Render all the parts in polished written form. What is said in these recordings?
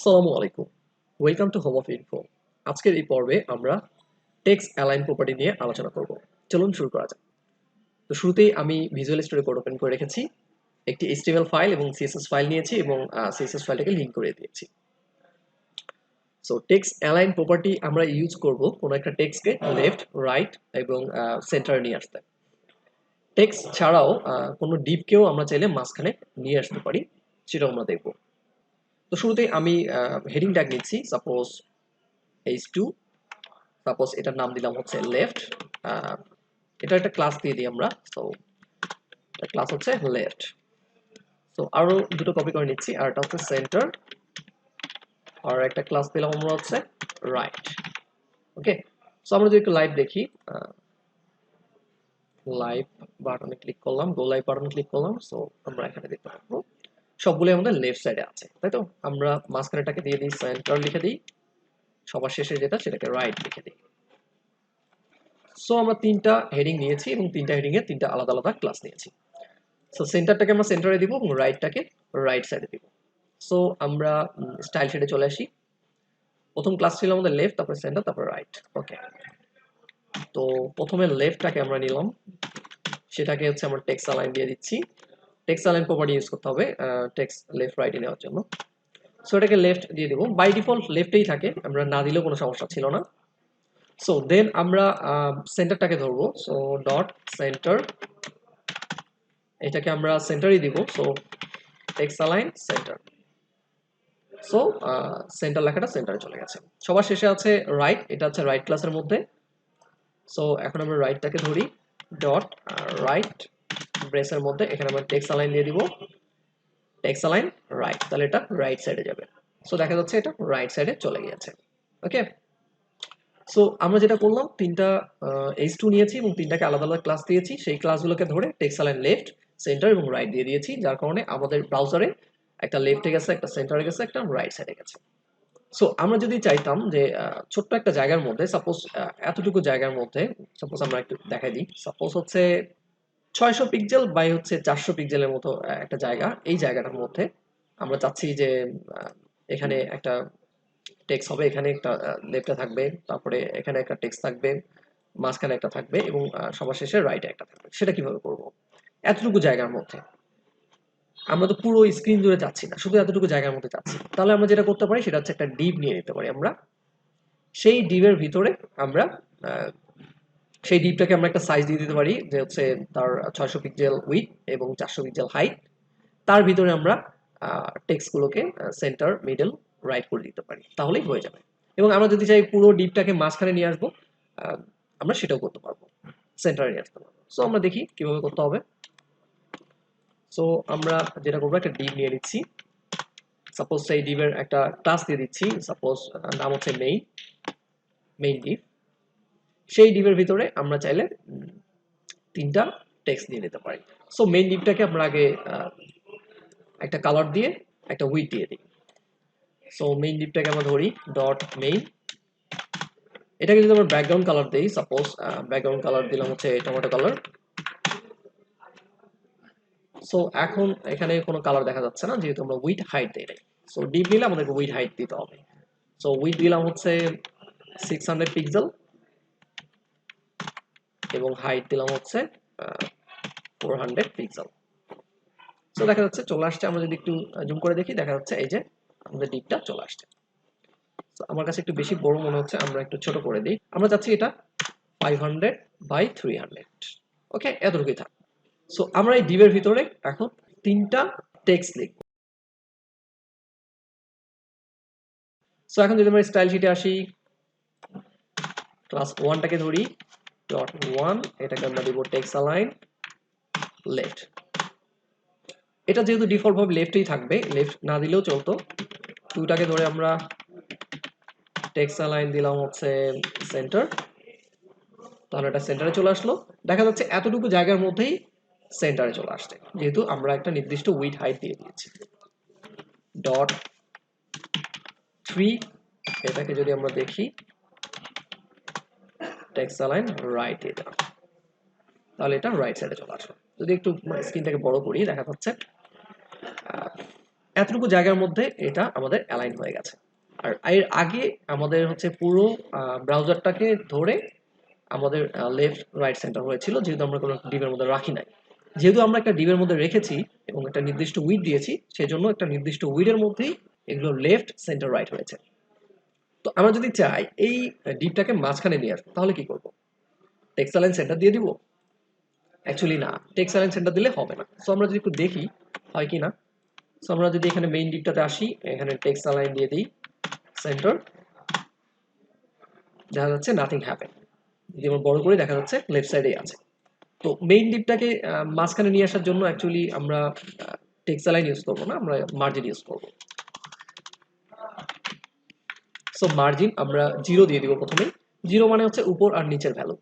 আসসালামু আলাইকুম। Welcome to home of info. আজকের এই পর্বে আমরা টেক্সট অ্যালাইন প্রপার্টি নিয়ে আলোচনা করব। চলুন শুরু করা যাক। তো শুরুতেই আমি ভিজুয়াল স্টুডিও কোড ওপেন করে রেখেছি। একটি HTML ফাইল এবং CSS ফাইল নিয়েছি এবং CSS ফাইলটাকে লিংক করে দিয়েছি। সো টেক্সট অ্যালাইন প্রপার্টি আমরা ইউজ করব কোনো একটা টেক্সটকে লেফট, রাইট এবং সেন্টারে নিয়ে আসতে। টেক্সট ছাড়াও কোনো ডিপকেও আমরা চাইলে মাঝখানে নিয়ে আসতে পারি, সেটাও আমরা দেখব। তো শুরুতেই আমি হেডিং ট্যাগ নিচ্ছি, সাপোজ H2, সাপোজ এটার নাম দিলাম হচ্ছে লেফট। এটা একটা ক্লাস দিয়ে দিই আমরা। সো ক্লাস হচ্ছে লেফট। সো আরো দুটো কপি করে নিচ্ছি, আর এটা হচ্ছে সেন্টার, আর একটা ক্লাস দিলাম আমরা হচ্ছে রাইট। ওকে, সো আমরা যদি একটু লাইভ দেখি, লাইভ বাটনে ক্লিক করলাম, গো লাইভ বাটনে ক্লিক করলাম। সো আমরা এখানে দেখতে পাবো সবগুলো আমাদের লেফট সাইডে আছে, তাই তো? আমরা মাঝখানেটাকে দিয়ে দিই সেন্টার লিখে দিই, সবার শেষে যেটা সেটাকে রাইট লিখে দিই। সো আমরা তিনটা হেডিং নিয়েছি এবং তিনটা হেডিং এর তিনটা আলাদা আলাদা ক্লাস নিয়েছি। সো সেন্টারটাকে আমরা সেন্টারে দিব এবং রাইটটাকে রাইট সাইডে দিব। সো আমরা স্টাইল শেডে চলে আসি। প্রথম ক্লাস ছিল আমাদের লেফট, তারপর সেন্টার, তারপর রাইট। ওকে, তো প্রথমে লেফটটাকে আমরা নিলাম, সেটাকে হচ্ছে আমরা টেক্সট অ্যালাইন দিয়ে দিচ্ছি। টেক্সট অ্যালাইন প্রপার্টি ইউজ করতে হবে টেক্সট লেফট রাইটে নেওয়ার জন্য। সো এটাকে লেফট দিয়ে দিব, বাই ডিফল্ট লেফটেই থাকে, আমরা না দিলেও কোনো সমস্যা ছিল না। সো দেন আমরা সেন্টারটাকে ধরবো। সো ডট সেন্টার, এটাকে আমরা সেন্টারই দিব। So text align centre. So centre লেখাটা সেন্টারে চলে গেছে। সবার শেষে আছে রাইট, এটা হচ্ছে রাইট ক্লাসের মধ্যে। সো এখন আমরা রাইটটাকে ধরি, ডট রাইট ব্রেসের মধ্যে এখানে আমরা টেক্সট অ্যালাইন দিয়ে দিব, টেক্সট অ্যালাইন রাইট, তাহলে এটা রাইট সাইডে যাবে। সো দেখা যাচ্ছে এটা রাইট সাইডে চলে গিয়েছে। ওকে, সো আমরা যেটা করলাম, তিনটা H2 নিয়েছি এবং তিনটাকে আলাদা আলাদা ক্লাস দিয়েছি। সেই ক্লাসগুলোকে ধরে টেক্সট অ্যালাইন লেফট, সেন্টার এবং রাইট দিয়ে দিয়েছি, যার কারণে আমাদের ব্রাউজারে একটা লেফটে গেছে, একটা সেন্টারে গেছে, একটা রাইট সাইডে গেছে। সো আমরা যদি চাইতাম যে ছোট্ট একটা জায়গার মধ্যে, সাপোজ এতটুকু জায়গার মধ্যে, সাপোজ আমরা একটু দেখাই দিই, সাপোজ হচ্ছে 600 পিক্সেল বাই হচ্ছে 400 পিক্সেলের মতো একটা জায়গা। এই জায়গাটার মধ্যে আমরা চাচ্ছি যে এখানে একটা টেক্সট হবে, এখানে একটা লেফটে থাকবে, তারপরে এখানে একটা টেক্সট থাকবে, মাঝখানে একটা থাকবে এবং সবার শেষে রাইটে একটা থাকবে। সেটা কিভাবে করব? এতটুকু জায়গার মধ্যে আমরা তো পুরো স্ক্রিন জুড়ে যাচ্ছি না, শুধু এতটুকু জায়গার মধ্যে যাচ্ছি। তাহলে আমরা যেটা করতে পারি সেটা হচ্ছে একটা ডিভ নিয়ে নিতে পারি আমরা। সেই ডিভের ভিতরে আমরা সেই ডিভটাকে আমরা একটা সাইজ দিয়ে দিতে পারি, যে হচ্ছে তার 600 পিক্সেল উইডথ এবং 400 পিক্সেল হাইট। তার ভিতরে আমরা টেক্সটগুলোকে সেন্টার, মিডল, রাইট করে দিতে পারি, তাহলেই হয়ে যাবে। এবং আমরা যদি চাই পুরো ডিভটাকে মাঝখানে নিয়ে আসবো, আমরা সেটাও করতে পারবো, সেন্টারে নিয়ে আসতে পারবো। সো আমরা দেখি কিভাবে করতে হবে। সো আমরা যেটা করবো, একটা ডিভ নিয়ে নিচ্ছি। সাপোজ সেই ডিভের একটা ক্লাস দিয়ে দিচ্ছি, সাপোজ নাম হচ্ছে মেইন ডিভ। সেই ডিভের ভিতরে আমরা চাইলে তিনটা টেক্সট দিয়ে নিতে পারি। সো মেইন ডিভটাকে আমরা আগে একটা কালার দিয়ে একটা উইডথ দিয়ে দিই। সো মেইন ডিভটাকে আমরা ধরি ডট মেইন, এটাকে যদি আমরা ব্যাকগ্রাউন্ড কালার দেই, সাপোজ ব্যাকগ্রাউন্ড কালার দিলাম হচ্ছে টমেটো কালার। সো এখন এখানে কোনো কালার দেখা যাচ্ছে না, যেহেতু আমরা উইডথ হাইট দিই নাই। সো ডিপ নিলে আমাদেরকে উইডথ হাইট দিতে হবে। সো উইডথ দিলাম হচ্ছে 600 পিক্সেল এবং হাইট দিলাম হচ্ছে 400 পিক্সেল। সো দেখা যাচ্ছে চলে আসছে। আমরা যদি একটু জুম করে দেখি, দেখা যাচ্ছে এই যে আমাদের ডিপটা চলে আসছে। সো আমার কাছে একটু বেশি বড় মনে হচ্ছে, আমরা একটু ছোট করে দিই। আমরা চাচ্ছি এটা 500 বাই 300। ওকে, এতটুকুই থাক। সো আমরা এই ডিভের ভিতরে এখন তিনটা টেক্সট লিখব। সো এখন যদি আমরা স্টাইল শিটে আসি, ক্লাস 1টাকে ধরি, ডট 1, এটাকে আমরা দিব টেক্সট অ্যালাইন লেফট। এটা যেহেতু ডিফল্ট ভাবে লেফটেই থাকবে, লেফট না দিলেও চলতো। 2টাকে ধরে আমরা টেক্সট অ্যালাইন দিলাম হচ্ছে সেন্টার, তাহলে এটা সেন্টারে চলে আসলো। দেখা যাচ্ছে এতটুকু জায়গার মধ্যেই সেন্টারে চলে আসছে, যেহেতু আমরা একটা নির্দিষ্ট উইডথ হাইট দিয়ে দিয়েছি। ডট 3, এটাকে যদি আমরা দেখি, টেক্সট অ্যালাইন রাইট দিয়ে দিলাম, তাহলে এটা রাইট সাইডে চলে আসলো। যদি একটু স্ক্রিনটাকে বড় করি, দেখা যাচ্ছে এতটুকু জায়গার মধ্যে এটা আমাদের অ্যালাইন হয়ে গেছে। আর এর আগে আমাদের হচ্ছে পুরো ব্রাউজারটাকে ধরে আমাদের লেফট রাইট সেন্টার হয়েছিল, যেহেতু আমরা কোনো ডিভের মধ্যে রাখি নাই। যেহেতু আমরা একটা ডিভের মধ্যে রেখেছি এবং একটা নির্দিষ্ট উইডথ দিয়েছি, সেজন্য একটা নির্দিষ্ট উইডের মধ্যেই এগুলো লেফট সেন্টার রাইট হয়েছে। তো আমরা যদি চাই এই ডিভটাকে মাঝখানে নিয়ে আসবো, তাহলে কি করব? টেক্সট অ্যালাইন সেন্টার দিয়ে দিব? অ্যাকচুয়ালি না, টেক্সট অ্যালাইন সেন্টার দিলে হবে না। সো আমরা যদি একটু দেখি হয় কি না। সো আমরা যদি এখানে মেইন ডিভটাতে আসি, এখানে টেক্সট অ্যালাইন দিয়ে দিই সেন্টার, দেখা যাচ্ছে নাথিং হ্যাপেন। যদি আমরা বড় করে দেখা যাচ্ছে লেফট সাইডেই আছে। তো মেইন ডিপটাকে মাঝখানে নিয়ে আসার জন্য অ্যাকচুয়ালি আমরা টেক্সট অ্যালাইন ইউজ করবো না, আমরা মার্জিন ইউজ করবো। সো মার্জিন আমরা 0 দিয়ে দিব প্রথমেই। 0 মানে হচ্ছে উপর আর নিচের ভ্যালু,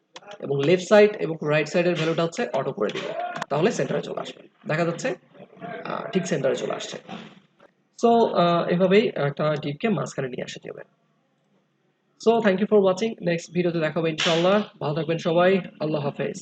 এবং লেফট সাইড এবং রাইট সাইডের ভ্যালুটা হচ্ছে অটো করে দিব। তাহলে সেন্টারে চলে আসবে, দেখা যাচ্ছে ঠিক সেন্টারে চলে আসছে। সো এভাবেই একটা ডিপকে মাঝখানে নিয়ে আসা যাবে। So thank you for watching. Next ভিডিওতে দেখা হবে ইনশাআল্লাহ। ভালো থাকবেন সবাই। আল্লাহ হাফেজ।